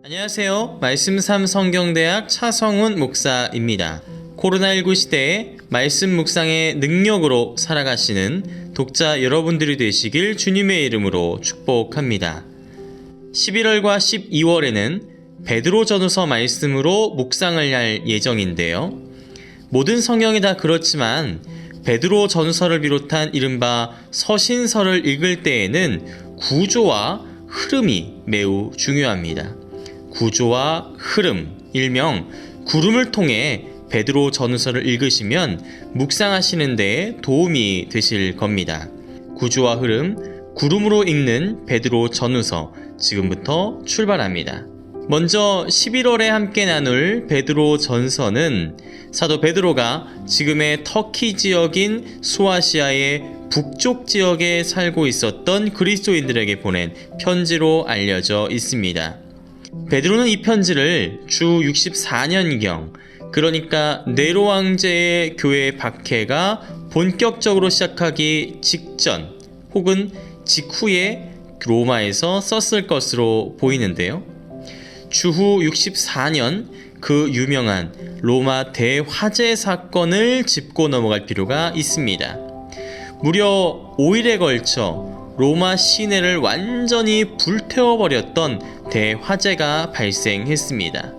안녕하세요. 말씀3 성경대학 차성훈 목사입니다. 코로나19 시대에 말씀 묵상의 능력으로 살아가시는 독자 여러분들이 되시길 주님의 이름으로 축복합니다. 11월과 12월에는 베드로전후서 말씀으로 묵상을 할 예정인데요. 모든 성경이 다 그렇지만 베드로전후서를 비롯한 이른바 서신서를 읽을 때에는 구조와 흐름이 매우 중요합니다. 구조와 흐름, 일명 구름을 통해 베드로전후서를 읽으시면 묵상하시는 데 도움이 되실 겁니다. 구조와 흐름, 구름으로 읽는 베드로전후서 지금부터 출발합니다. 먼저 11월에 함께 나눌 베드로전서는 사도 베드로가 지금의 터키 지역인 소아시아의 북쪽 지역에 살고 있었던 그리스도인들에게 보낸 편지로 알려져 있습니다. 베드로는 이 편지를 주 64년경, 그러니까 네로 왕제의 교회 박해가 본격적으로 시작하기 직전 혹은 직후에 로마에서 썼을 것으로 보이는데요. 주후 64년 그 유명한 로마 대화재 사건을 짚고 넘어갈 필요가 있습니다. 무려 5일에 걸쳐 로마 시내를 완전히 불태워버렸던 대화재가 발생했습니다.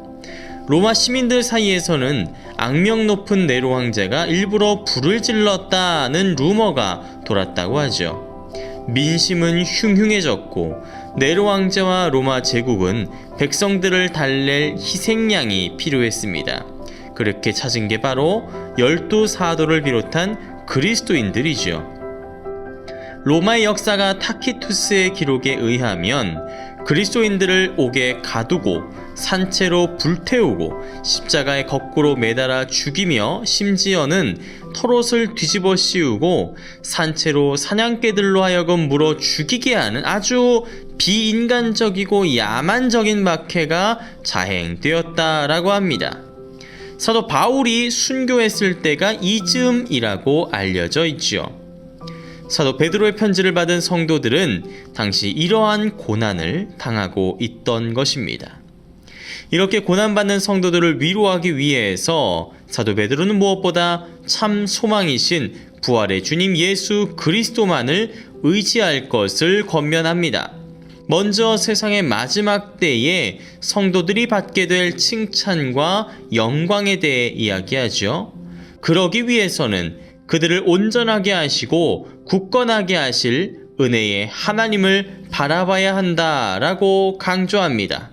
로마 시민들 사이에서는 악명 높은 네로 황제가 일부러 불을 질렀다는 루머가 돌았다고 하죠. 민심은 흉흉해졌고 네로 황제와 로마 제국은 백성들을 달랠 희생양이 필요했습니다. 그렇게 찾은 게 바로 12사도를 비롯한 그리스도인들이죠. 로마의 역사가 타키투스의 기록에 의하면 그리스도인들을 옥에 가두고 산채로 불태우고 십자가에 거꾸로 매달아 죽이며 심지어는 털옷을 뒤집어 씌우고 산채로 사냥개들로 하여금 물어 죽이게 하는 아주 비인간적이고 야만적인 박해가 자행되었다라고 합니다. 사도 바울이 순교했을 때가 이즈음이라고 알려져 있죠. 사도 베드로의 편지를 받은 성도들은 당시 이러한 고난을 당하고 있던 것입니다. 이렇게 고난받는 성도들을 위로하기 위해서 사도 베드로는 무엇보다 참 소망이신 부활의 주님 예수 그리스도만을 의지할 것을 권면합니다. 먼저 세상의 마지막 때에 성도들이 받게 될 칭찬과 영광에 대해 이야기하죠. 그러기 위해서는 그들을 온전하게 하시고 굳건하게 하실 은혜의 하나님을 바라봐야 한다라고 강조합니다.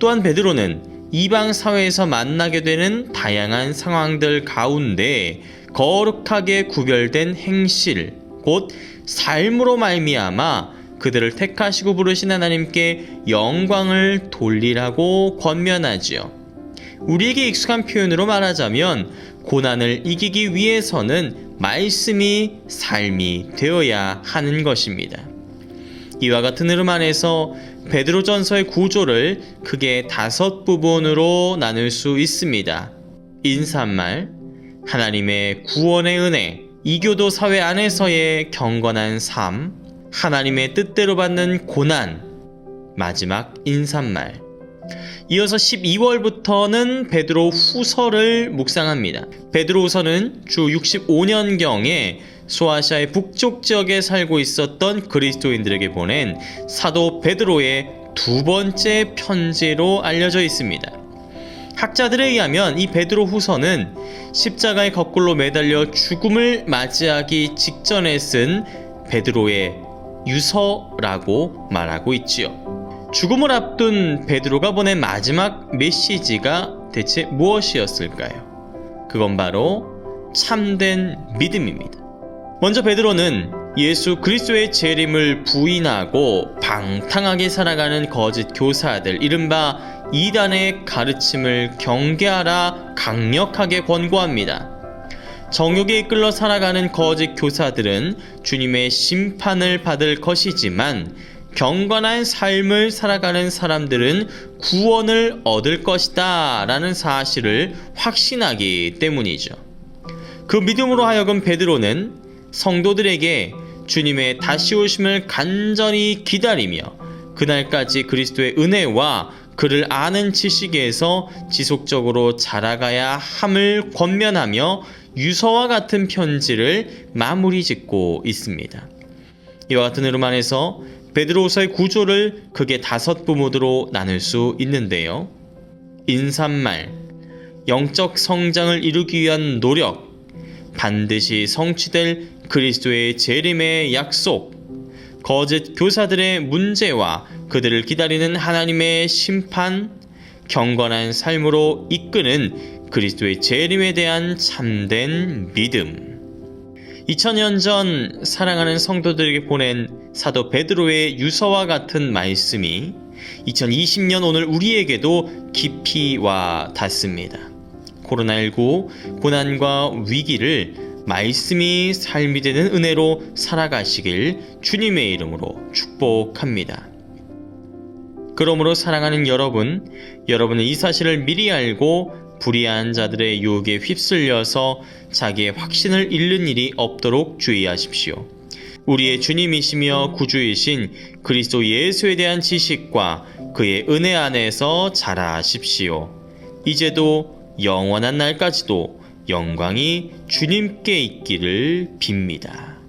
또한 베드로는 이방 사회에서 만나게 되는 다양한 상황들 가운데 거룩하게 구별된 행실, 곧 삶으로 말미암아 그들을 택하시고 부르신 하나님께 영광을 돌리라고 권면하지요. 우리에게 익숙한 표현으로 말하자면 고난을 이기기 위해서는 말씀이 삶이 되어야 하는 것입니다. 이와 같은 흐름 안에서 베드로전서의 구조를 크게 5부분으로 나눌 수 있습니다. 인사말, 하나님의 구원의 은혜, 이교도 사회 안에서의 경건한 삶, 하나님의 뜻대로 받는 고난, 마지막 인사말. 이어서 12월부터는 베드로 후서를 묵상합니다. 베드로 후서는 주 65년경에 소아시아의 북쪽 지역에 살고 있었던 그리스도인들에게 보낸 사도 베드로의 두 번째 편지로 알려져 있습니다. 학자들에 의하면 이 베드로 후서는 십자가에 거꾸로 매달려 죽음을 맞이하기 직전에 쓴 베드로의 유서라고 말하고 있지요. 죽음을 앞둔 베드로가 보낸 마지막 메시지가 대체 무엇이었을까요? 그건 바로 참된 믿음입니다. 먼저 베드로는 예수 그리스도의 재림을 부인하고 방탕하게 살아가는 거짓 교사들, 이른바 이단의 가르침을 경계하라 강력하게 권고합니다. 정욕에 이끌러 살아가는 거짓 교사들은 주님의 심판을 받을 것이지만 경건한 삶을 살아가는 사람들은 구원을 얻을 것이다 라는 사실을 확신하기 때문이죠. 그 믿음으로 하여금 베드로는 성도들에게 주님의 다시 오심을 간절히 기다리며 그날까지 그리스도의 은혜와 그를 아는 지식에서 지속적으로 자라가야 함을 권면하며 유서와 같은 편지를 마무리 짓고 있습니다. 이와 같은 흐름 안에서 베드로후서의 구조를 크게 5부모드로 나눌 수 있는데요. 인사말, 영적 성장을 이루기 위한 노력, 반드시 성취될 그리스도의 재림의 약속, 거짓 교사들의 문제와 그들을 기다리는 하나님의 심판, 경건한 삶으로 이끄는 그리스도의 재림에 대한 참된 믿음. 2000년 전 사랑하는 성도들에게 보낸 사도 베드로의 유서와 같은 말씀이 2020년 오늘 우리에게도 깊이 와 닿습니다. 코로나19 고난과 위기를 말씀이 삶이 되는 은혜로 살아가시길 주님의 이름으로 축복합니다. 그러므로 사랑하는 여러분, 여러분은 이 사실을 미리 알고 불의한 자들의 유혹에 휩쓸려서 자기의 확신을 잃는 일이 없도록 주의하십시오. 우리의 주님이시며 구주이신 그리스도 예수에 대한 지식과 그의 은혜 안에서 자라십시오. 이제도 영원한 날까지도 영광이 주님께 있기를 빕니다.